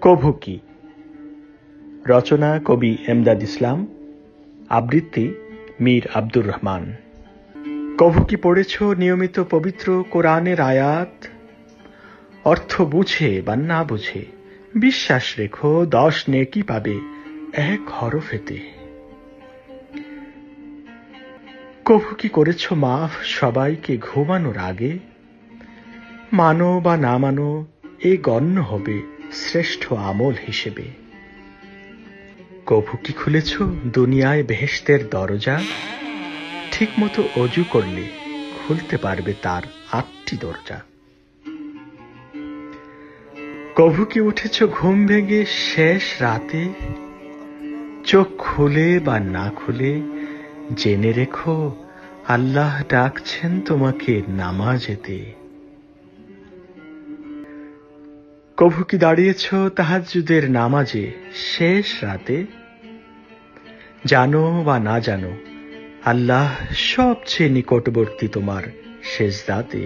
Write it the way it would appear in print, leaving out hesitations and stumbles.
কভু কি? রচনা কবি এমদাদ ইসলাম, আবৃত্তি মীর আব্দুর রহমান। কভু কি পড়েছ নিয়মিত পবিত্র কোরআনের আয়াত? অর্থ বুঝে বা না বুঝে বিশ্বাস রেখো 10 নেকি পাবে এক হরফেতে। কভু কি করেছ মাফ সবাইকে ঘুমানোর আগে? মানো বা না মানো, এ গণ্য হবে শ্রেষ্ঠ আমল হিসেবে। কভু কি খুলেছ দুনিয়ায় বেহেশতের দরজা? ঠিক মতো অজু করলে খুলতে পারবে তার 8টি দরজা। কভু কি উঠেছ ঘুম ভেঙে শেষ রাতে? চোখ খুলে বা না খুলে জেনে রেখো আল্লাহ ডাকছেন তোমাকে নামাজেতে। কভু কি দাঁড়িয়েছ তাহাজ্জুদের নামাজে শেষ রাতে? জানো বা না জানো, আল্লাহ সবচেয়ে নিকটবর্তী তোমার সেজদাতে।